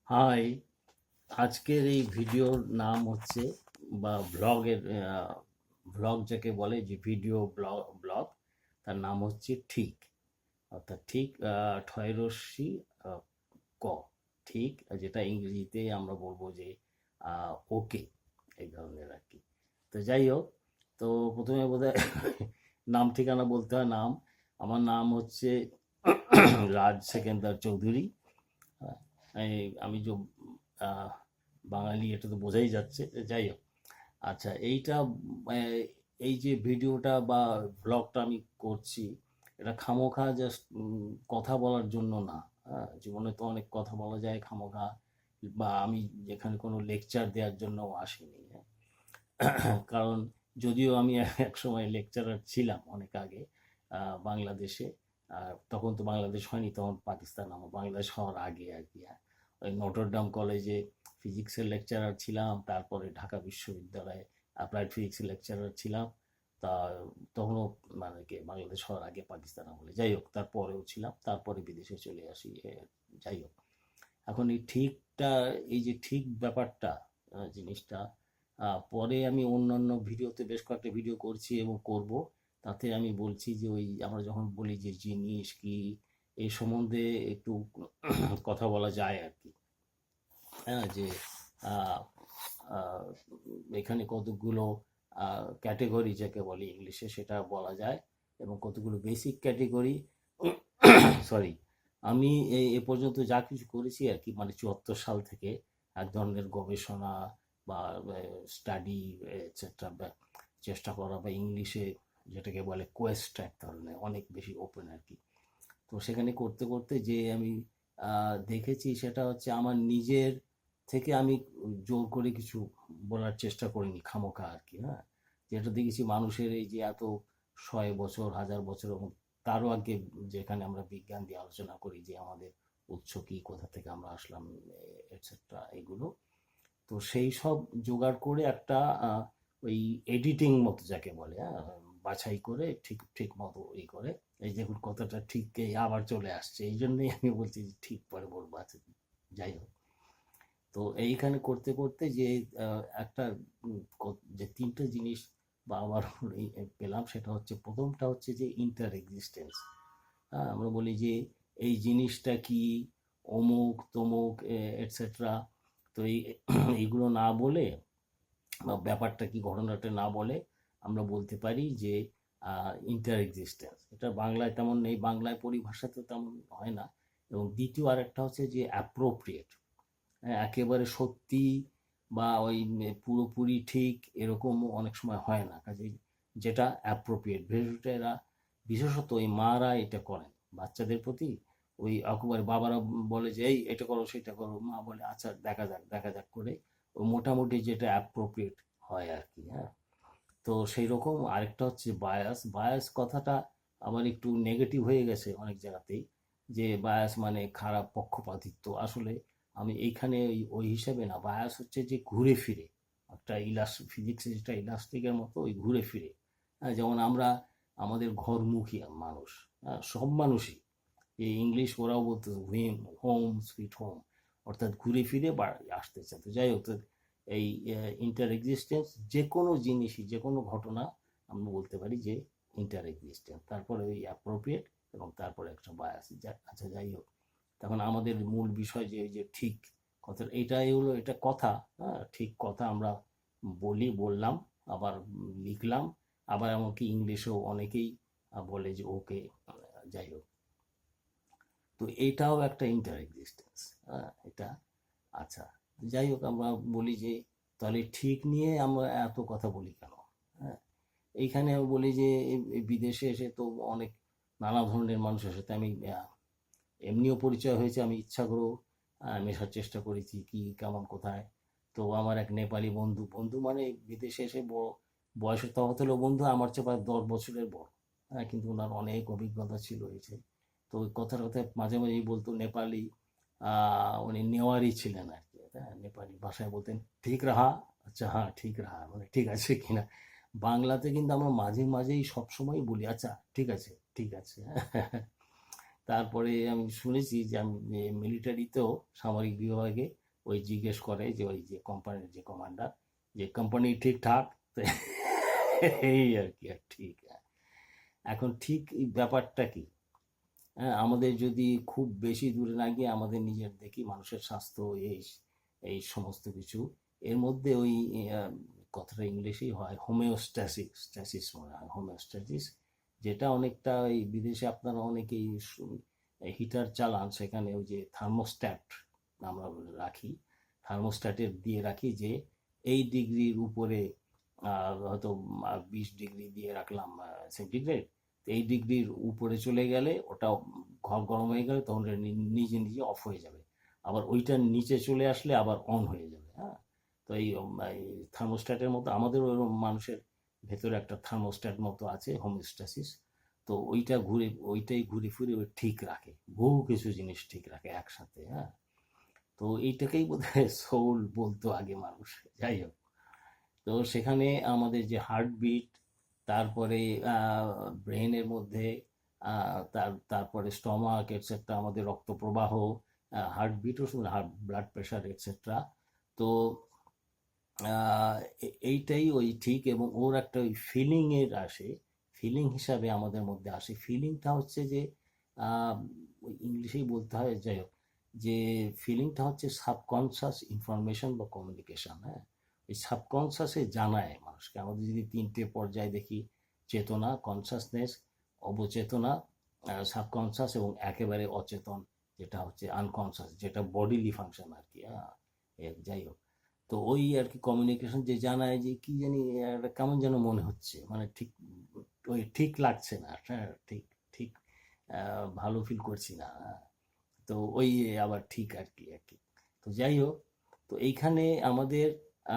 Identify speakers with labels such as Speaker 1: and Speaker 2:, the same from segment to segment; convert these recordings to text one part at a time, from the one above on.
Speaker 1: High, আজকের এই ভিডিওর নাম হচ্ছে বা ব্লগের ব্লগ যাকে বলে, যে ভিডিও ব্লগ তার নাম হচ্ছে ঠিক, অর্থাৎ ঠিক ঠয়রস্যি আহ, ক ঠিক, যেটা ইংরেজিতে আমরা বলবো যে ওকে, এই ধরনের আর কি। তো যাই হোক, তো প্রথমে বোধহয় নাম ঠিকানা বলতে হয়। আমার নাম হচ্ছে রাজ সেকেন্দার চৌধুরী। হ্যাঁ, আমি যে আহ, বাঙালি, এটা তো বোঝাই যাচ্ছে। যাই হোক, আচ্ছা, আহ, এই যে ভিডিওটা বা ব্লগটা আমি করছি, এটা খামোখা জাস্ট কথা বলার জন্য না। হ্যাঁ, জীবনে তো অনেক কথা বলা যায় খামোখা, বা আমি যেখানে কোনো লেকচার দেওয়ার জন্য আসিনি। কারণ যদিও আমি এক সময় লেকচারার ছিলাম অনেক আগে, বাংলাদেশে। তখন তো বাংলাদেশ হয়নি, তখন পাকিস্তান, আমার বাংলাদেশ হওয়ার আগে আর কি। ওই নটরডাম কলেজে ফিজিক্সের লেকচারার ছিলাম, তারপরে ঢাকা বিশ্ববিদ্যালয়ে অ্যাপ্লাইড ফিজিক্সের লেকচারার ছিলাম। তা তখনও মানে কি বাংলাদেশ হওয়ার আগে পাকিস্তান আমলে, যাই হোক, তারপরেও ছিলাম, তারপরে বিদেশে চলে আসি। যাই হোক, এখন এই যে ঠিক ব্যাপারটা, জিনিসটা পরে আমি অন্যান্য ভিডিওতে বেশ কয়েকটা ভিডিও করছি এবং করব। তাতে আমি বলছি যে ওই আমরা যখন বলি যে জিনিস কি, এই সম্বন্ধে একটু কথা বলা যায় আর কি। হ্যাঁ, যে আহ, আহ, এখানে কতগুলো ক্যাটেগরি যাকে বলি ইংলিশে, সেটা বলা যায়, এবং কতগুলো বেসিক ক্যাটেগরি। সরি, আমি এ পর্যন্ত যা কিছু করেছি আর কি, মানে 74 সাল থেকে এক ধরনের গবেষণা বা স্টাডি এটসেট্রা চেষ্টা করা, বা ইংলিশে যেটাকে বলে কোয়েস্ট, এক ধরনের অনেক বেশি ওপেন আর কি। তো সেখানে করতে করতে যে আমি দেখেছি, সেটা হচ্ছে আমার নিজের থেকে আমি জোর করে কিছু বলার চেষ্টা করিনি খামোখা আর কি। হ্যাঁ, যেটা দেখেছি মানুষের এই যে এত 100 বছর, 1000 বছর এবং তারও আগে, যেখানে আমরা বিজ্ঞান দিয়ে আলোচনা করি যে আমাদের উৎস কি, কোথা থেকে আমরা আসলাম, এটসেট্রা এগুলো। তো সেই সব জোগাড় করে একটা ওই এডিটিং মতো যাকে বলে, হ্যাঁ, বাছাই করে ঠিক ঠিক মতো করে, এই দেখুন কথাটা ঠিক আবার চলে আসছে, এই জন্যই আমি বলছি যে ঠিক পরে বলবো। আচ্ছা, যাই হোক, তো এইখানে করতে করতে যে একটা যে তিনটে জিনিস বা আমার পেলাম, সেটা হচ্ছে, প্রথমটা হচ্ছে যে ইন্টার এক্সিস্টেন্স। হ্যাঁ, আমরা বলি যে এই জিনিসটা কি, অমুক তমুক এটসেট্রা। তো এইগুলো না বলে, বা ব্যাপারটা কি, ঘটনাটা না বলে, আমরা বলতে পারি যে ইন্টার এক্সিস্টেন্স। এটা বাংলায় তেমন নেই, বাংলায় পরিভাষাতে তেমন হয় না। এবং দ্বিতীয় আরেকটা হচ্ছে যে অ্যাপ্রোপ্রিয়েট। একেবারে সত্যি বা ওই পুরোপুরি ঠিক এরকম অনেক সময় হয় না, কাজে যেটা অ্যাপ্রোপ্রিয়েট, বিশেষত ওই মারা এটা করেন বাচ্চাদের প্রতি। ওই একেবারে বাবারা বলে যে এই এটা করো সেটা করো, মা বলে আচ্ছা দেখা যাক দেখা যাক করে, ওই মোটামুটি যেটা অ্যাপ্রোপ্রিয়েট হয় আর কি। হ্যাঁ, তো সেই রকম আরেকটা হচ্ছে বায়াস। বায়াস কথাটা আবার একটু নেগেটিভ হয়ে গেছে অনেক জায়গাতেই, যে বায়াস মানে খারাপ, পক্ষপাতিত্ব। আসলে আমি এইখানে ওই হিসাবে না, বায়াস হচ্ছে যে ঘুরে ফিরে একটা ফিজিক্সে যেটা ইলাস্টিকের মতো, ওই ঘুরে ফিরে। হ্যাঁ, যেমন আমরা আমাদের ঘরমুখী মানুষ, হ্যাঁ, সব মানুষই, এই ইংলিশ ওরাও বলতে হোম সুইট হোম, অর্থাৎ ঘুরে ফিরে আসতে চায়। তো যাই হোক, তো এই ইন্টার এক্সিস্টেন্স, যে কোনো জিনিসই, যে কোনো ঘটনা আমরা বলতে পারি যে ইন্টার এক্সিস্টেন্স, তারপরে ওই অ্যাপ্রোপ্রিয়েট, এবং তারপরে একটা বায়াস। আচ্ছা, যাই হোক, তখন আমাদের মূল বিষয় যে ওই যে ঠিক কথা, এটাই হলো এটা কথা। হ্যাঁ, ঠিক কথা আমরা বললাম, আবার লিখলাম, আবার এমনকি ইংলিশেও অনেকেই বলে যে ওকে। যাই হোক, তো এটাও একটা ইন্টার এক্সিস্টেন্স। হ্যাঁ, এটা। আচ্ছা, যাই হোক, আমরা বলি যে তাহলে ঠিক নিয়ে আমরা এত কথা বলি কেন? হ্যাঁ, এইখানে বলি যে এই বিদেশে এসে তো অনেক নানা ধরনের মানুষের সাথে আমি এমনিও পরিচয় হয়েছে, আমি ইচ্ছা করেও মেশার চেষ্টা করেছি কি কেমন কোথায়। তো আমার এক নেপালি বন্ধু, মানে বিদেশে এসে বয়সের তফাৎ হলেও বন্ধু, আমার চেয়ে প্রায় 10 বছরের বড়। হ্যাঁ, কিন্তু ওনার অনেক অভিজ্ঞতা ছিল হয়েছে। তো ওই কথার কথায় মাঝে মাঝেই বলতো নেপালি, উনি নেওয়ারি ছিলেন আর কি। হ্যাঁ, নেপালি ভাষায় বলতেন ঠিক রাহা। আচ্ছা, হ্যাঁ ঠিক রাহা মানে ঠিক আছে কিনা। বাংলাতে কিন্তু আমরা মাঝে মাঝেই সবসময় বলি আচ্ছা ঠিক আছে ঠিক আছে। তারপরে আমি শুনেছি যে আমি মিলিটারিতেও সামরিক বিভাগে ওই জিজ্ঞেস করে যে ওই যে কোম্পানির যে কমান্ডার যে কোম্পানি ঠিকঠাক, তো এই আর কি। আর ঠিক এখন ঠিক এই ব্যাপারটা কি, হ্যাঁ, আমাদের যদি খুব বেশি দূরে না গিয়ে আমাদের নিজের দেখি মানুষের স্বাস্থ্য, এই এই সমস্ত কিছু এর মধ্যে ওই আহ, কথাটা ইংলিশেই হয় হোমিওস্ট্যাসিস, স্ট্যাসিস মনে হয়, হোমিওস্ট্যাসিস, যেটা অনেকটা এই বিদেশে আপনারা অনেকেই হিটার চালান, সেখানে ওই যে থার্মোস্ট্যাট আমরা রাখি, থার্মোস্ট্যাটের দিয়ে রাখি যে এই ডিগ্রির উপরে হয়তো 20 ডিগ্রি দিয়ে রাখলাম সেন্টিগ্রেড, এই ডিগ্রির উপরে চলে গেলে ওটা ঘর গরম হয়ে গেলে তখন এটা নিজে নিজে অফ হয়ে যাবে, আবার ওইটার নিচে চলে আসলে আবার অন হয়ে যাবে। হ্যাঁ, তো এই থার্মোস্ট্যাটের মতো আমাদের ওই মানুষের ভেতরে একটা থার্মোস্ট্যাট মতো আছে, হোমিওস্ট্যাসিস। তো ওইটাই ঘুরে ফিরে ওই ঠিক রাখে, বহু কিছু জিনিস ঠিক রাখে একসাথে। হ্যাঁ, তো এইটাকেই বোধহয় সোল বলতো আগে মানুষ। যাই হোক, তো সেখানে আমাদের যে হার্টবিট, তারপরে ব্রেনের মধ্যে তারপরে স্টমাক এটসেট্রা, আমাদের রক্ত প্রবাহ, হার্টবিটও শুনে, হার্ট ব্লাড প্রেশার এটসেট্রা। তো এইটাই ওই ঠিক, এবং ওর একটা ওই ফিলিং এর আসে, ফিলিং হিসাবে আমাদের মধ্যে আসে। ফিলিংটা হচ্ছে যে ওই ইংলিশেই বলতে হয়, যাই হোক, যে ফিলিংটা হচ্ছে সাবকনশাস ইনফরমেশন বা কমিউনিকেশন। হ্যাঁ, এই সাবকনশাসে জানায় মানুষকে। আমাদের যদি 3টে পর্যায়ে দেখি, চেতনা, কনসাসনেস, অবচেতনা, সাবকনশাস, এবং একেবারে অচেতন যেটা হচ্ছে আনকনসাস, যেটা বডিলি ফাংশন আর কি। হ্যাঁ, যাই হোক, তো ওই আর কি কমিউনিকেশন যে জানায় যে কি জানি একটা কেমন যেন মনে হচ্ছে, মানে ঠিক ওই ঠিক লাগছে না, হ্যাঁ ঠিক, ঠিক ভালো ফিল করছি না। হ্যাঁ, তো ওই আবার ঠিক আর কি, আর কি। তো যাই হোক, তো এইখানে আমাদের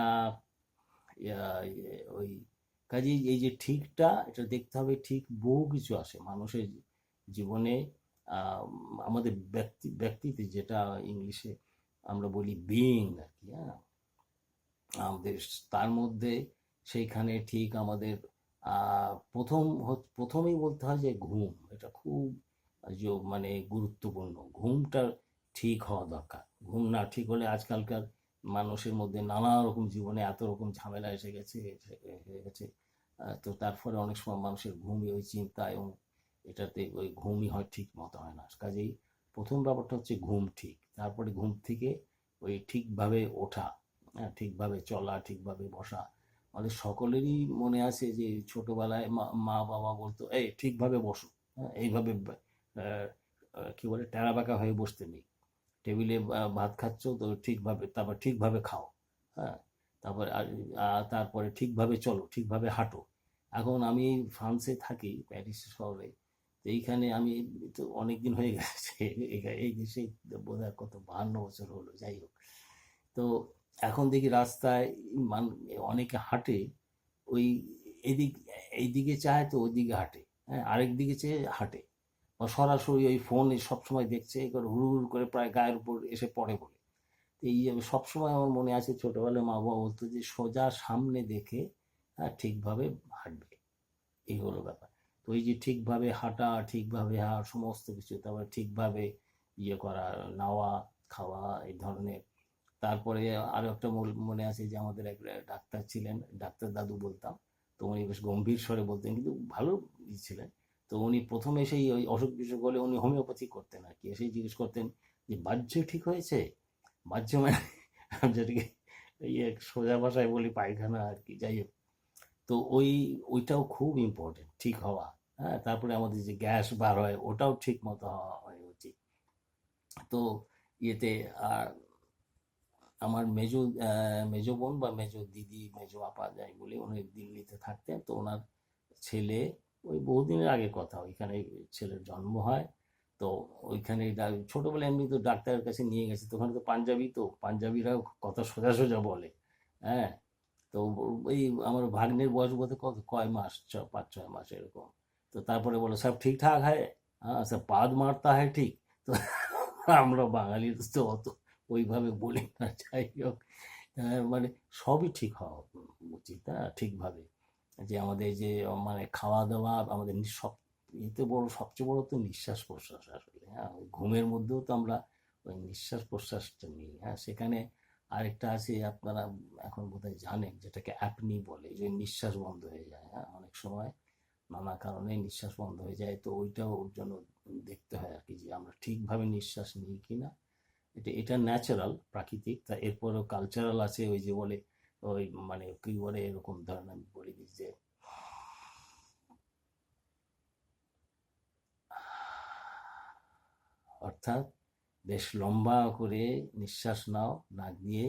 Speaker 1: আহ, ওই কাজেই এই যে ঠিকটা, এটা দেখতে হবে। ঠিক বহু কিছু আসে মানুষের জীবনে, আহ, আমাদের ব্যক্তিতে, যেটা ইংলিশে আমরা বলি বিইং আর কি। হ্যাঁ, আমাদের তার মধ্যে সেইখানে ঠিক আমাদের প্রথমেই বলতে হয় যে ঘুম, এটা খুব মানে গুরুত্বপূর্ণ। ঘুমটা ঠিক হওয়া দরকার। ঘুম না ঠিক হলে আজকালকার মানুষের মধ্যে নানা রকম জীবনে এত রকম ঝামেলা এসে গেছে, হয়ে গেছে। তো তার ফলে অনেক সময় মানুষের ঘুমই ওই চিন্তা এবং এটাতে ওই ঘুমই হয় ঠিক মতো হয় না। কাজেই প্রথম ব্যাপারটা হচ্ছে ঘুম ঠিক, তারপরে ঘুম থেকে ওই ঠিকভাবে ওঠা, হ্যাঁ, ঠিকভাবে চলা, ঠিকভাবে বসা। আমাদের সকলেরই মনে আছে যে ছোটবেলায় মা বাবা বলতো, এই ঠিকভাবে বসো, হ্যাঁ, এইভাবে আহ, কি বলে টেরা বাঁকা হয়ে বসতে নেই, টেবিলে ভাত খাচ্ছ তো ঠিকভাবে, তারপর ঠিকভাবে খাও। হ্যাঁ, তারপর তারপরে ঠিকভাবে চলো, ঠিকভাবে হাঁটো। এখন আমি ফ্রান্সে থাকি, প্যারিস শহরে। তো এইখানে আমি তো অনেকদিন হয়ে গেছে এই দেশে, বোধহয় কত 52 বছর হলো। যাই হোক, তো এখন দেখি রাস্তায় অনেকে হাঁটে, ওই এদিক এইদিকে চায় তো ওইদিকে হাঁটে, হ্যাঁ, আরেক দিকে চেয়ে হাঁটে, বা সরাসরি ওই ফোনে সবসময় দেখছে, এবার হুড় হুড় করে প্রায় গায়ের উপর এসে পড়ে বলে। তো এই যে সবসময় আমার মনে আছে ছোটবেলায় মা বাবা বলতো যে সোজা সামনে দেখে, হ্যাঁ, ঠিকভাবে হাঁটবে, এই হলো ব্যাপার। তো এই যে ঠিকভাবে হাঁটা, ঠিকভাবে সমস্ত কিছু, তারপরে ঠিকভাবে করা, নাওয়া, খাওয়া, এই ধরনের। তারপরে আরো একটা মনে আছে যে আমাদের এক ডাক্তার ছিলেন, ডাক্তার দাদু বলতাম। তো উনি বেশ গম্ভীর স্বরে বলতেন, কিন্তু ভালো ছিলেন। তো উনি প্রথমে সেই ওই অসুখ বিসুখ হলে উনি হোমিওপ্যাথি করতেন আর কি, এসেই জিজ্ঞেস করতেন যে বাহ্য ঠিক হয়েছে। বাহ্য মানে যেটাকে সোজা ভাষায় বলি পায়খানা আর কি। যাই হোক, তো ওইটাও খুব ইম্পর্টেন্ট, ঠিক হওয়া। হ্যাঁ, তারপরে আমাদের যে গ্যাস বার হয় ওটাও ঠিক মতো হওয়া হয় উচিত। তো ইয়েতে আর আমার মেজো বোন বা মেজো দিদি, মেজো আপা যাই বলি, উনি দিল্লিতে থাকতেন। তো ওনার ছেলে, ওই বহুদিনের আগে কথা, ওইখানে ছেলের জন্ম হয়। তো ওইখানে ছোটবেলায় এমনি তো ডাক্তারের কাছে নিয়ে গেছে, তো ওখানে তো পাঞ্জাবি, তো পাঞ্জাবিরাও কথা সোজা সোজা বলে। হ্যাঁ, তো ওই আমার ভাগ্নের বয়স বলতে কত, কয় মাস, 5-6 মাস এরকম। তো তারপরে বলো সব ঠিকঠাক হয়, হ্যাঁ সব পাদ মারতা হয় ঠিক। তো আমরা বাঙালি তো অত ওইভাবে বলি না। যাই হোক, মানে সবই ঠিক হওয়া উচিত, হ্যাঁ, ঠিকভাবে। যে আমাদের যে মানে খাওয়া দাওয়া, আমাদের সব এতে বড়, সবচেয়ে বড় তো নিঃশ্বাস প্রশ্বাস আসলে। হ্যাঁ, ওই ঘুমের মধ্যেও তো আমরা ওই নিঃশ্বাস প্রশ্বাসটা নিই। হ্যাঁ, সেখানে আরেকটা আছে, আপনারা এখন বোধহয় জানেন, যেটাকে অ্যাপনি বলে, যে নিঃশ্বাস বন্ধ হয়ে যায়। হ্যাঁ, অনেক সময় নানা কারণে নিঃশ্বাস বন্ধ হয়ে যায়, তো ওইটাও ওর জন্য দেখতে হয় আর কি, যে আমরা ঠিকভাবে নিঃশ্বাস নিই কিনা। এটা ন্যাচারাল, প্রাকৃতিক। তা এরপরও কালচারাল আছে, ওই যে বলে, ওই মানে কি বলে, এরকম ধরেন আমি বলে দিই যে অর্থাৎ বেশ লম্বা করে নিঃশ্বাস নাও নাক দিয়ে,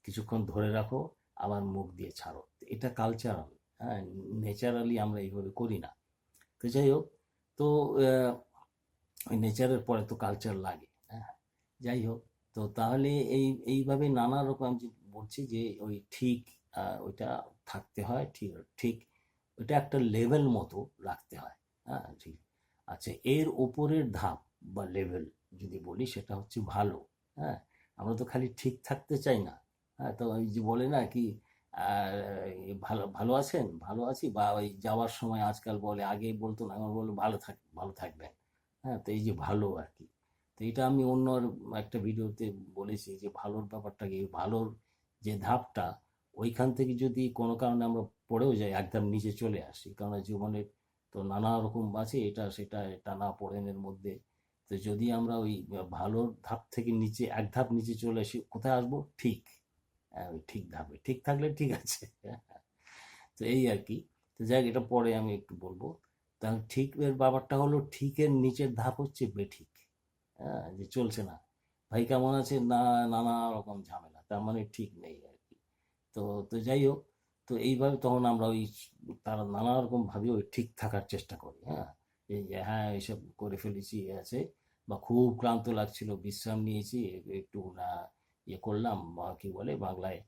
Speaker 1: কিছুক্ষণ ধরে রাখো, আবার মুখ দিয়ে ছাড়ো। এটা কালচারাল। হ্যাঁ, নেচারালি আমরা এইভাবে করি না। তো যাই হোক, তো ওই নেচারের পরে তো কালচার লাগে। হ্যাঁ, যাই হোক, তো তাহলে এইভাবে নানা রকম আমি যে বলছি যে ওই ঠিক ওইটা থাকতে হয়, ঠিক ঠিক ওইটা একটা লেভেল মতো রাখতে হয়। হ্যাঁ, ঠিক। আচ্ছা, এর উপরের ধাপ বা লেভেল যদি বলি, সেটা হচ্ছে ভালো। হ্যাঁ, আমরা তো খালি ঠিক থাকতে চাই না। হ্যাঁ, তো ওই যে বলে না কি, ভালো ভালো আছেন, ভালো আছি, বা ওই যাওয়ার সময় আজকাল বলে, আগে বলতো না, এখন বললো ভালো থাকবেন। হ্যাঁ, তো এই যে ভালো আর কি, তো এটা আমি অন্য একটা ভিডিওতে বলেছি যে ভালোর ব্যাপারটা কি, ভালোর যে ধাপটা, ওইখান থেকে যদি কোনো কারণে আমরা পড়েও যাই, একদম নিচে চলে আসি, কারণ জীবনের তো নানা রকম আছে, এটা সেটা টানা পোড়েনের মধ্যে। তো যদি আমরা ওই ভালোর ধাপ থেকে নিচে এক ধাপ নিচে চলে আসি, কোথায় আসবো? ঠিক। ওই ঠিক ধাপে ঠিক থাকলে ঠিক আছে। তো এই আর কি। তো যাই হোক, এটা পরে আমি একটু বলবো। তাহলে ঠিক এর ব্যাপারটা হলো, ঠিকের নিচের ধাপ হচ্ছে বেঠিক। হ্যাঁ, যে চলছে না, ভাই কেমন আছে না, নানা রকম ঝামেলা, তার মানে ঠিক নেই আর কি। তো তো যাই হোক, তো এইভাবে তখন আমরা ওই তারা নানা রকম ভাবে ওই ঠিক থাকার চেষ্টা করি। হ্যাঁ, এই যে হ্যাঁ এইসব করে ফেলেছি, এ আছে, বা খুব ক্লান্ত লাগছিল, বিশ্রাম নিয়েছি, একটু না ইয়ে করলাম, বা কি বলে বাংলায়,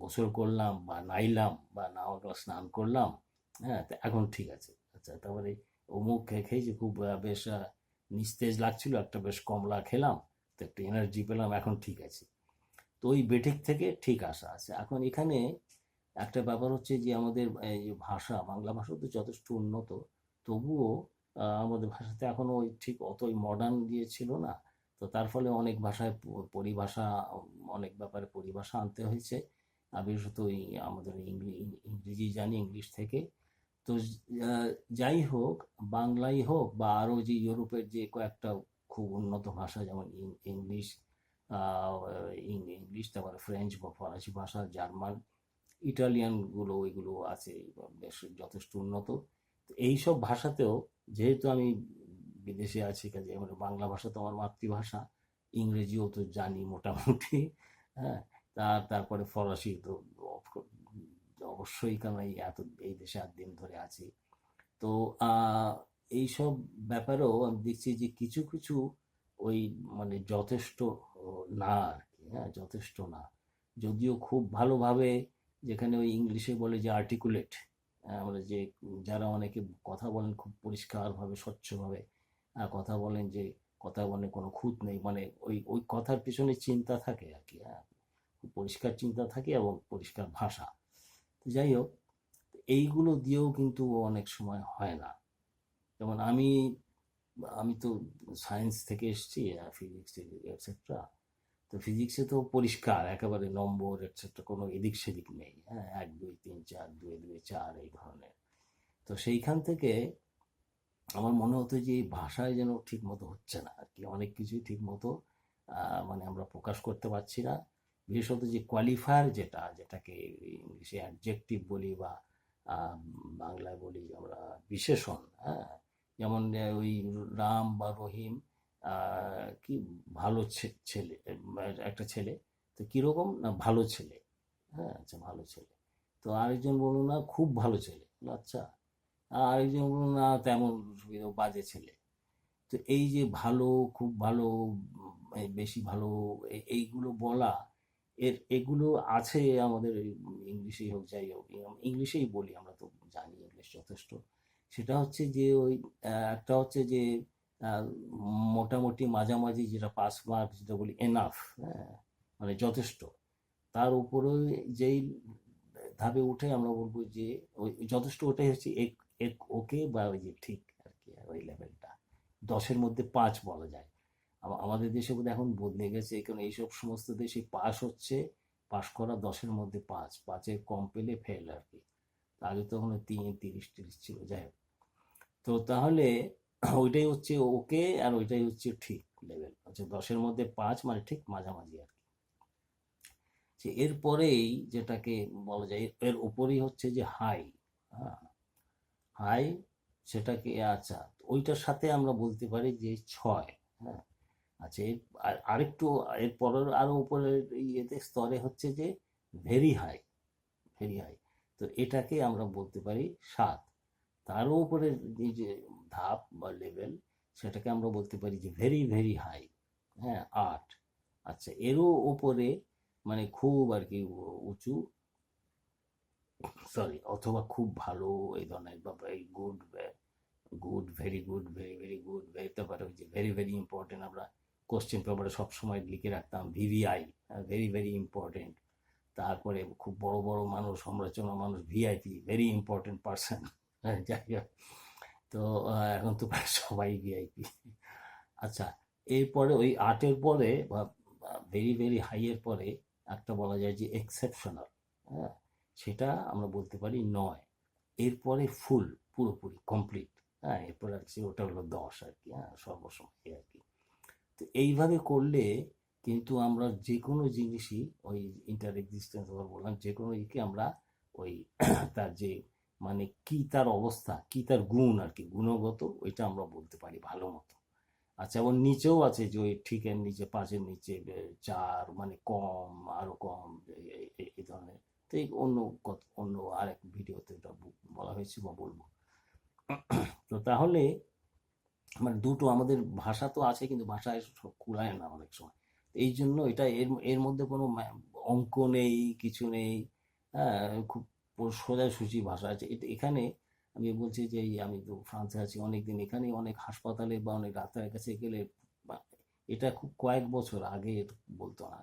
Speaker 1: গোসল করলাম, বা নাইলাম, বা না হলে স্নান করলাম। হ্যাঁ, তো এখন ঠিক আছে। আচ্ছা, তারপরে অমুক খেয়েছি, খুব বেশ নিস্তেজ লাগছিল, একটা বেশ কমলা খেলাম, তো একটু এনার্জি পেলাম, এখন ঠিক আছে। তো ওই বেঠিক থেকে ঠিক আসা আছে। এখন এখানে একটা ব্যাপার হচ্ছে যে আমাদের এই যে ভাষা, বাংলা ভাষা তো যথেষ্ট উন্নত, তবুও আমাদের ভাষাতে এখনো ওই ঠিক অতই মডার্ন দিয়ে ছিল না। তো তার ফলে অনেক ভাষায় পরিভাষা, অনেক ব্যাপারে পরিভাষা আনতে হয়েছে। বিশেষত ওই আমাদের ইংরেজি জানি, ইংলিশ থেকে। তো আহ, যাই হোক, বাংলাই হোক বা আরও যে ইউরোপের যে কয়েকটা খুব উন্নত ভাষা, যেমন ইংলিশ, আহ, ইংলিশ, তারপরে ফ্রেঞ্চ বা ফরাসি ভাষা, জার্মান, ইটালিয়ান গুলো, এগুলো আছে, বেশ যথেষ্ট উন্নত। তো এইসব ভাষাতেও, যেহেতু আমি বিদেশে আছি, কাজে আমার বাংলা ভাষা তো আমার মাতৃভাষা, ইংরেজিও তো জানি মোটামুটি। হ্যাঁ, তারপরে ফরাসি তো অবশ্যই, কারণ এই দেশে 8 দিন ধরে আছি। তো আহ, এইসব ব্যাপারেও আমি দেখছি যে কিছু কিছু ওই মানে যথেষ্ট না আর কি। হ্যাঁ, যথেষ্ট না, যদিও খুব ভালোভাবে, যেখানে ওই ইংলিশে বলে যে আর্টিকুলেট, আমরা যে যারা অনেকে কথা বলেন খুব পরিষ্কারভাবে, স্বচ্ছভাবে কথা বলেন, যে কথা বলেন কোনো খুঁত নেই, মানে ওই ওই কথার পিছনে চিন্তা থাকে আর কি। হ্যাঁ, খুব পরিষ্কার চিন্তা থাকে এবং পরিষ্কার ভাষা। তো যাই হোক, এইগুলো দিয়েও কিন্তু অনেক সময় হয় না। যেমন আমি আমি তো সায়েন্স থেকে এসেছি, ফিজিক্স এটসেট্রা। তো ফিজিক্সে তো পরিষ্কার একেবারে নম্বর এটসেট্রা, কোনো এদিক সেদিক নেই। হ্যাঁ, 1 2 3 4, 2 2 4, এই ধরনের। তো সেইখান থেকে আমার মনে হতো যে এই ভাষায় যেন ঠিক মতো হচ্ছে না আর কি, অনেক কিছুই ঠিক মতো মানে আমরা প্রকাশ করতে পারছি না। বিশেষত যে কোয়ালিফায়ার, যেটাকে ইংলিশে অ্যাডজেক্টিভ বলি, বা আহ, বাংলায় বলি আমরা বিশেষণ। হ্যাঁ, যেমন ওই রাম বা রহিম, কি ভালো ছেলে, একটা ছেলে, তো কিরকম না ভালো ছেলে। হ্যাঁ, আচ্ছা, ভালো ছেলে। তো আরেকজন বললো না খুব ভালো ছেলে, বললো, আচ্ছা। আরেকজন বললো না তেমন সুবিধা, বাজে ছেলে। তো এই যে ভালো, খুব ভালো, এই বেশি ভালো, এইগুলো বলা, এগুলো আছে আমাদের ইংলিশেই হোক, যাই হোক, ইংলিশেই বলি, আমরা তো জানি ইংলিশ যথেষ্ট। সেটা হচ্ছে যে ওই একটা হচ্ছে যে আহ, মোটামুটি মাঝামাঝি, যেটা পাস মার্ক যেটা বলি, এনাফ। হ্যাঁ, মানে যথেষ্ট। তার উপরে যেই ধাপে উঠে আমরা বলবো যে ওই যথেষ্ট, ওটাই হচ্ছে এক এক ওকে, বা ওই যে ঠিক আর কি, ওই লেভেলটা। 10-এর মধ্যে 5 বলা যায়। আমাদের দেশে বোধহয় এখন বদলে গেছে, কারণ এইসব সমস্ত দেশে পাস হচ্ছে, পাস করা 10-এর মধ্যে 5, 5-এর কম পেলে ফেল আর কি। আগে তো ওখানে 30-30 ছিল, যাই হোক। তো তাহলে ওইটাই হচ্ছে ওকে, আর ওইটাই হচ্ছে ঠিক লেভেল, আচ্ছা 10-এর মধ্যে 5 মানে ঠিক মাঝামাঝি আর কি। যে এরপরেই যেটাকে বলা যায় এর উপরেই হচ্ছে যে হাই। হ্যাঁ, হাই, সেটাকে আচ্ছা ওইটার সাথে আমরা বলতে পারি যে 6। হ্যাঁ, আচ্ছা আরেকটু এর পরের আরো উপরের ইয়েতে স্তরে হচ্ছে যে ভেরি হাই, ভেরি হাই। তো এটাকে আমরা বলতে পারি 7। তারও উপরে এই যে ধাপ বা লেভেল, সেটাকে আমরা বলতে পারি যে ভেরি ভেরি হাই। হ্যাঁ, 8। আচ্ছা এরও উপরে মানে খুব আর কি উঁচু, সরি, অথবা খুব ভালো এই ধরনের, বা এই good, good, very good, very very good, তারপরে ওই যে ভেরি ভেরি ইম্পর্টেন্ট, আমরা কোশ্চেন পেপারে সবসময় লিখে রাখতাম ভিভিআই, ভেরি ভেরি ইম্পর্টেন্ট। তারপরে খুব বড় বড় মানুষ, সমালোচনা মানুষ, ভিআইপি, ভেরি ইম্পর্টেন্ট পার্সন। যাই হোক, তো এখন তো প্রায় সবাই ভিআইপি। আচ্ছা, এরপরে ওই 8-এর পরে বা ভেরি ভেরি হাইয়ের পরে একটা বলা যায় যে এক্সেপশনাল। হ্যাঁ, সেটা আমরা বলতে পারি 9। এরপরে ফুল, পুরোপুরি কমপ্লিট। হ্যাঁ, এরপরে আর কি ওটা হলো 10 আর কি। হ্যাঁ, সর্বসময় আর কি। তো এইভাবে করলে কিন্তু আমরা যে কোনো জিনিসই, ওই ইন্টার এক্সিস্টেন্স বললাম, যে কোনো ইকে আমরা ওই তার যে মানে কি তার অবস্থা, কি তার গুণ আর কি, গুণগত, ওইটা আমরা বলতে পারি ভালো মতো। আচ্ছা, ওর নিচেও আছে যে ওই ঠিকের নিচে, 5-এর নিচে 4 মানে কম, আরো কম, এই ধরনের। তো এই অন্য আরেক ভিডিওতে এটা বলা হয়েছে বা বলবো। তো তাহলে মানে দুটো আমাদের ভাষা তো আছে, কিন্তু ভাষায় কুলায় না অনেক সময়। এই জন্য এটা এর এর মধ্যে কোনো অঙ্ক নেই, কিছু নেই। হ্যাঁ, খুব সোজাসুজি ভাষা আছে এটা এখানে। আমি বলছি যে আমি তো ফ্রান্সে আছি অনেকদিন, এখানে অনেক হাসপাতালে বা অনেক ডাক্তারের কাছে গেলে এটা খুব কয়েক বছর আগে এটা বলতো না,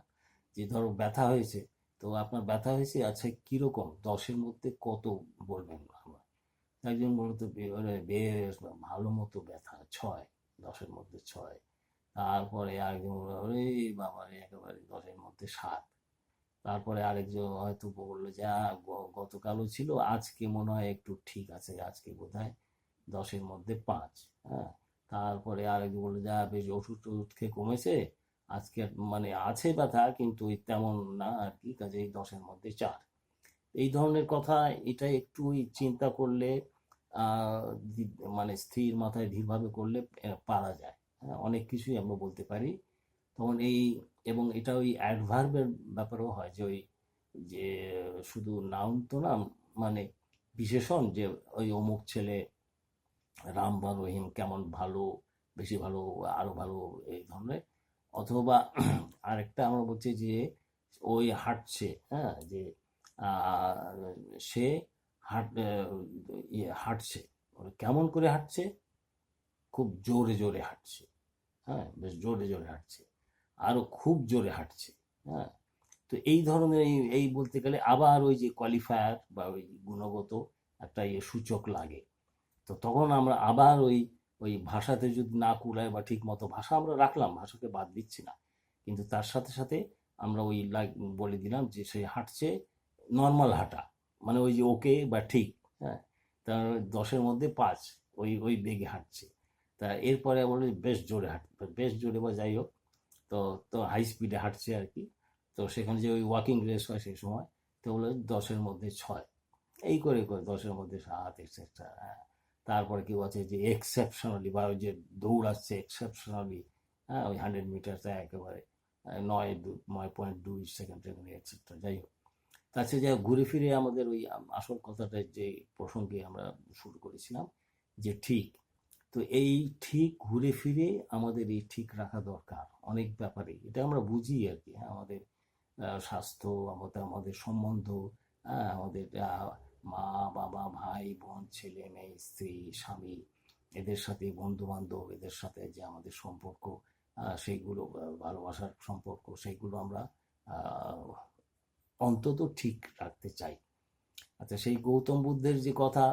Speaker 1: যে ধরো ব্যথা হয়েছে, তো আপনার ব্যথা হয়েছে, আচ্ছা কিরকম, 10-এর মধ্যে কত বলবেন। একজন বলতো বেশ ভালো মতো ব্যথা, 6, 10-এর মধ্যে 6। তারপরে আরেকজন বললো ওরে বাবা রে, একেবারে 10-এর মধ্যে 7। তারপরে আরেকজন হয়তো বললো যে গতকালও ছিল, আজকে মনে হয় একটু ঠিক আছে, আজকে বোধ হয় 10-এর মধ্যে 5। হ্যাঁ, তারপরে আরেকজন বললো যা বেশ ওষুধ টষুধ খেয়ে কমেছে, আজকে মানে আছে ব্যথা কিন্তু ওই তেমন না আর কি, কাজেই 10-এর মধ্যে 4। এই ধরনের কথা, এটা একটু চিন্তা করলে মানে স্থির মাথায় ধীরভাবে করলে পারা যায়। হ্যাঁ, অনেক কিছুই আমরা বলতে পারি তখন এই। এবং এটা ওই অ্যাডভার্বের ব্যাপারেও হয় যে ওই যে শুধু নাউন তো না, মানে বিশেষণ, যে ওই অমুক ছেলে রাম বা রহিম কেমন, ভালো, বেশি ভালো, আরো ভালো, এই ধরনের। অথবা আরেকটা আমরা বলছি যে ওই হাঁটছে, হ্যাঁ, যে আহ, সে হাঁটছে, কেমন করে হাঁটছে, খুব জোরে জোরে হাঁটছে। হ্যাঁ, বেশ জোরে জোরে হাঁটছে, আরো খুব জোরে হাঁটছে। হ্যাঁ, তো এই ধরনের এই বলতে গেলে আবার ওই যে কোয়ালিফায়ার বা ওই গুণগত একটা সূচক লাগে। তো তখন আমরা আবার ওই ওই ভাষাতে যদি না কুলায় বা ঠিক মতো, ভাষা আমরা রাখলাম, ভাষাকে বাদ দিচ্ছি না, কিন্তু তার সাথে সাথে আমরা ওই বলে দিলাম যে সে হাঁটছে নর্মাল হাঁটা, মানে ওই যে ওকে বা ঠিক। হ্যাঁ, তার 10-এর মধ্যে 5, ওই ওই বেগে হাঁটছে। তা এরপরে বলে বেশ জোরে হাঁটবে, বেশ জোরে বা যাই হোক, তো তো হাই স্পিডে হাঁটছে আর কি। তো সেখানে যে ওই ওয়াকিং রেস হয় সেই সময়, তো বলে 10-এর মধ্যে 6। এই করে করে 10-এর মধ্যে 7, এক্সেট্রা। হ্যাঁ, তারপরে কেউ আছে যে এক্সেপশনালি, বা ওই যে দৌড়াচ্ছে এক্সেপশনালি। হ্যাঁ, ওই 100 মিটারটা একেবারে 9.2 সেকেন্ড এক্সেট্রা, যাই হোক। তাছাড়া যা ঘুরে ফিরে আমাদের ওই আসল কথাটা যে প্রসঙ্গে আমরা শুরু করেছিলাম, যে ঠিক। তো এই ঠিক ঘুরে ফিরে আমাদের এই ঠিক রাখা দরকার অনেক ব্যাপারে, এটা আমরা বুঝি আর কি। হ্যাঁ, আমাদের স্বাস্থ্য, আমাদের আমাদের সম্বন্ধ, হ্যাঁ, আমাদের মা বাবা, ভাই বোন, ছেলে মেয়ে, স্ত্রী স্বামী, এদের সাথে বন্ধু বান্ধব, এদের সাথে যে আমাদের সম্পর্ক, সেইগুলো ভালোবাসার সম্পর্ক, সেইগুলো আমরা আহ, অন্তত ঠিক রাখতে চাই। আচ্ছা, সেই গৌতম বুদ্ধের যে কথা,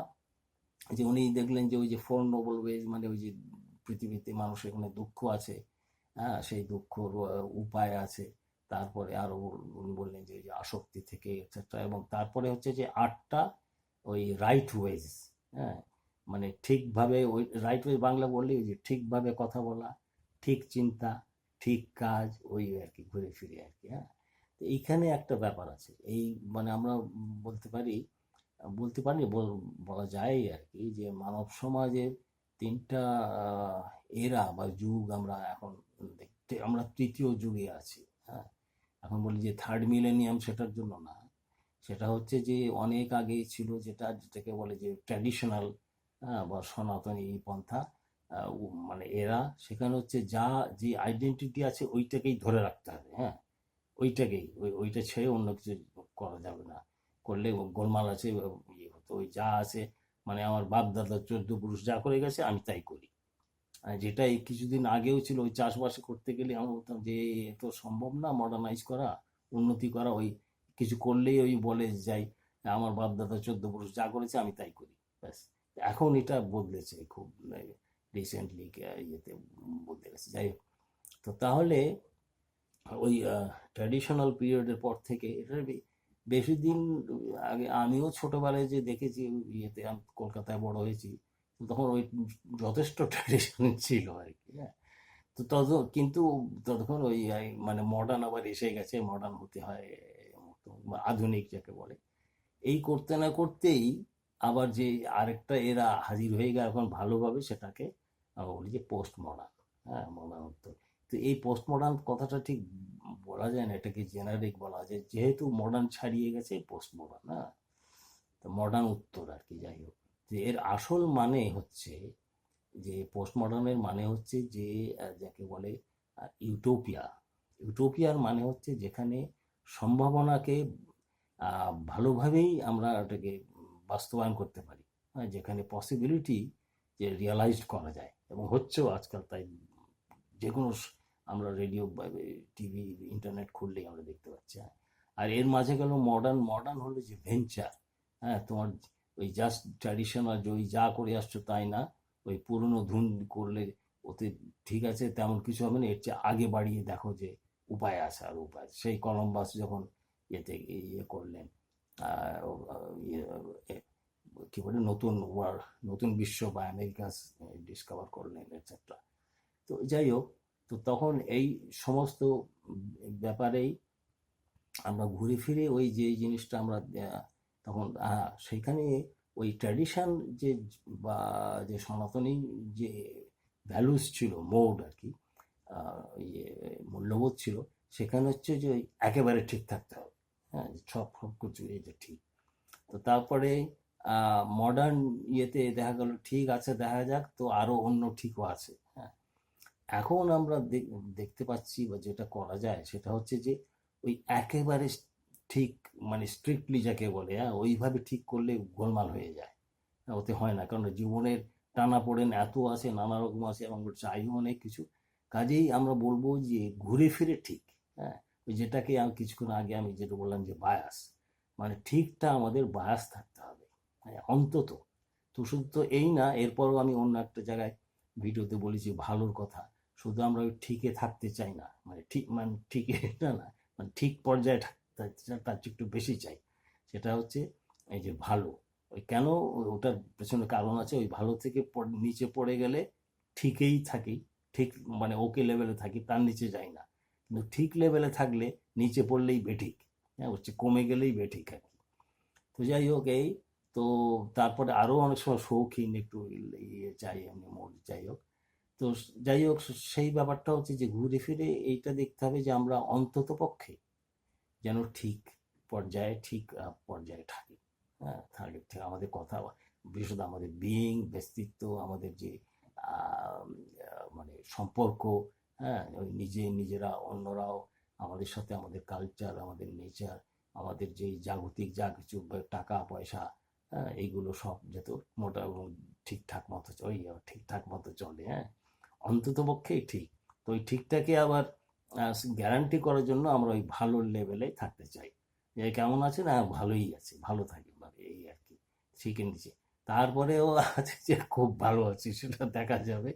Speaker 1: যে উনি দেখলেন যে ওই যে 4 নোবেল ওয়েজ, মানে ওই যে পৃথিবীতে মানুষ এখানে দুঃখ আছে, হ্যাঁ, সেই দুঃখর উপায় আছে। তারপরে আরো উনি বললেন যে আসক্তি থেকে এটসেট্রা, এবং তারপরে হচ্ছে যে 8টা ওই রাইট ওয়েজ, হ্যাঁ, মানে ঠিকভাবে, ওই রাইট ওয়েজ বাংলা বললে ওই যে ঠিকভাবে কথা বলা, ঠিক চিন্তা, ঠিক কাজ, ওই আর কি ঘুরে ফিরে আর কি। হ্যাঁ, তো এইখানে একটা ব্যাপার আছে, এই মানে আমরা বলতে পারি, বলা যায় আর কি, যে মানব সমাজের 3টা এরা বা যুগ আমরা এখন দেখতে, আমরা 3য় যুগে আছি। হ্যাঁ, এখন বলি যে থার্ড মিলেনিয়াম, সেটার জন্য না, সেটা হচ্ছে যে অনেক আগেই ছিল, যেটাকে বলে যে ট্র্যাডিশনাল, হ্যাঁ, বা সনাতনী পন্থা, মানে এরা, সেখানে হচ্ছে যে আইডেন্টিটি আছে ওইটাকেই ধরে রাখতে হবে। হ্যাঁ, ওইটাকেই, ওইটা ছেড়ে অন্য কিছু করা যাবে না, করলে গোলমাল আছে, ইয়ে হতো, ওই যা আছে, মানে আমার বাপ দাদা 14 পুরুষ যা করে গেছে আমি তাই করি। যেটা এই কিছুদিন আগেও ছিল, ওই চাষবাস করতে গেলে আমরা বলতাম যে এ তো সম্ভব না মডার্নাইজ করা, উন্নতি করা, ওই কিছু করলেই ওই বলে যাই আমার বাপ দাদা 14 পুরুষ যা করেছে আমি তাই করি, ব্যাস। এখন এটা বদলেছে খুব রিসেন্টলি, ইয়েতে বদলে গেছে। যাই হোক, তো তাহলে ওই ট্র্যাডিশনাল পিরিয়ডের পর থেকে এটা বেশি দিন আগে আমিও ছোটবেলায় যে দেখেছি, ইয়েতে আমি কলকাতায় বড় হয়েছি, তো তখন ওই যথেষ্ট ট্র্যাডিশন ছিল আর কি। হ্যাঁ, তো কিন্তু ততক্ষণ ওই মানে মডার্ন আবার এসে গেছে, মডার্ন হতে হয়, বা আধুনিক যাকে বলে, এই করতে না করতেই আবার যে আরেকটা এরা হাজির হয়ে গেল এখন ভালোভাবে, সেটাকে আমরা বলি যে পোস্ট মডার্ন। হ্যাঁ, মডার্ন উত্তর। তো এই পোস্ট মডার্ন কথাটা ঠিক বলা যায় না, এটাকে জেনারিক বলা যায়, যেহেতু মডার্ন ছাড়িয়ে গেছে পোস্ট মডার্ন। হ্যাঁ, তো মডার্ন উত্তর আর কি। যাই হোক, যে এর আসল মানে হচ্ছে যে পোস্ট মডার্নের মানে হচ্ছে যে যাকে বলে ইউটোপিয়া। ইউটোপিয়ার মানে হচ্ছে যেখানে সম্ভাবনাকে ভালোভাবেই আমরা ওটাকে বাস্তবায়ন করতে পারি। হ্যাঁ, যেখানে পসিবিলিটি যে রিয়ালাইজড করা যায়, এবং হচ্ছেও আজকাল তাই। যে কোনো আমরা রেডিও বা টিভি ইন্টারনেট খুললেই আমরা দেখতে পাচ্ছি। হ্যাঁ, আর এর মাঝে গেল মডার্ন। মডার্ন হলো যে ভেঞ্চার। হ্যাঁ, তোমার ওই জাস্ট ট্র্যাডিশনাল যে ওই যা করে আসছো তাই না, ওই পুরনো ধুন করলে ওতে ঠিক আছে তেমন কিছু হবে না, এর চেয়ে আগে বাড়িয়ে দেখো যে উপায় আছে, আর উপায় আছে। সেই কলম্বাস যখন ইয়েতে ইয়ে করলেন, ইয়ে, কি বলে, নতুন বিশ্ব বা আমেরিকা ডিসকভার করলেন এটসেট্রা। তো যাই হোক, তো তখন এই সমস্ত ব্যাপারেই আমরা ঘুরে ফিরে ওই যে জিনিসটা আমরা তখন সেইখানে ওই ট্র্যাডিশন যে, বা যে সনাতনী যে ভ্যালুস ছিল, মোড আর কি, ইয়ে মূল্যবোধ ছিল, সেখানে হচ্ছে যে ওই একেবারে ঠিক থাকতে হবে। হ্যাঁ, সব সব কিছু এই যে ঠিক। তো তারপরে মডার্ন ইয়েতে দেখা গেল ঠিক আছে, দেখা যাক, তো আরো অন্য ঠিকও আছে। হ্যাঁ, এখন আমরা দেখতে পাচ্ছি বা যেটা করা যায় সেটা হচ্ছে যে ওই একেবারে ঠিক, মানে স্ট্রিক্টলি যাকে বলে, হ্যাঁ, ওইভাবে ঠিক করলে গোলমাল হয়ে যায়। হ্যাঁ, ওতে হয় না, কারণ জীবনের টানাপোড়েন এত আছে, নানা রকম আছে, এবং চাইও অনেক কিছু। কাজেই আমরা বলবো যে ঘুরে ফিরে ঠিক। হ্যাঁ, ওই যেটাকে আমি কিছুক্ষণ আগে আমি যেটা বললাম যে বায়াস, মানে ঠিকটা আমাদের বায়াস থাকতে হবে। হ্যাঁ, অন্তত। তো শুধু তো এই না, এরপরও আমি অন্য একটা জায়গায় ভিডিওতে বলেছি ভালোর কথা, শুধু আমরা ওই ঠিকে থাকতে চাই না, মানে ঠিক, মানে ঠিকে না না, মানে ঠিক পর্যায়ে থাকতে চাই, তার চেয়ে একটু বেশি চাই। সেটা হচ্ছে এই যে ভালো, ওই কেন, ওটার পেছনে কারণ আছে। ওই ভালো থেকে নিচে পড়ে গেলে ঠিকই থাকি, ঠিক মানে ওকে লেভেলে থাকি, তার নিচে যাই না। কিন্তু ঠিক লেভেলে থাকলে নিচে পড়লেই বেঠিক। হ্যাঁ, হচ্ছে কমে গেলেই বেঠিক আর কি। তো যাই হোক, এই তো তারপরে আরো অনেক সময় শৌখিন একটু ইয়ে চাই, এমনি মোড, যাই হোক। তো যাই হোক, সেই ব্যাপারটা হচ্ছে যে ঘুরে ফিরে এইটা দেখতে হবে যে আমরা অন্তত পক্ষে যেন ঠিক পর্যায়ে থাকি। হ্যাঁ, থাকি, আমাদের কথা, বিশেষত আমাদের বিইং, ব্যক্তিত্ব, আমাদের যে মানে সম্পর্ক, হ্যাঁ, ওই নিজেরা, অন্যরাও, আমাদের সাথে, আমাদের কালচার, আমাদের নেচার, আমাদের যেই জাগতিক যা কিছু টাকা পয়সা, হ্যাঁ, এইগুলো সব যেহেতু ঠিকঠাক মতো ওই ঠিকঠাক মতো চলে। হ্যাঁ, অন্তত পক্ষেই ঠিক। তো ওই ঠিকটাকে আবার গ্যারান্টি করার জন্য আমরা ওই ভালো লেভেলে থাকতে চাই, যে কেমন আছে না, ভালোই আছে, ভালো থাকি, মানে এই আর কি, শিখে নিচ্ছি। তারপরেও আছে যে খুব ভালো আছি, সেটা দেখা যাবে।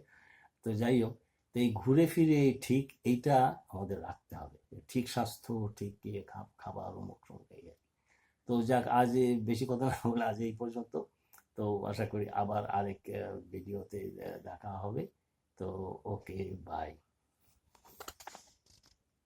Speaker 1: তো যাই হোক, তো এই ঘুরে ফিরে ঠিক এইটা আমাদের রাখতে হবে, ঠিক স্বাস্থ্য, ঠিক ইয়ে খাবার অমুক সমুক এই আর কি। তো যাক, আজ বেশি কথা না বলে আজ এই পর্যন্ত। তো আশা করি আবার আরেক ভিডিওতে দেখা হবে। তো ওকে, বাই।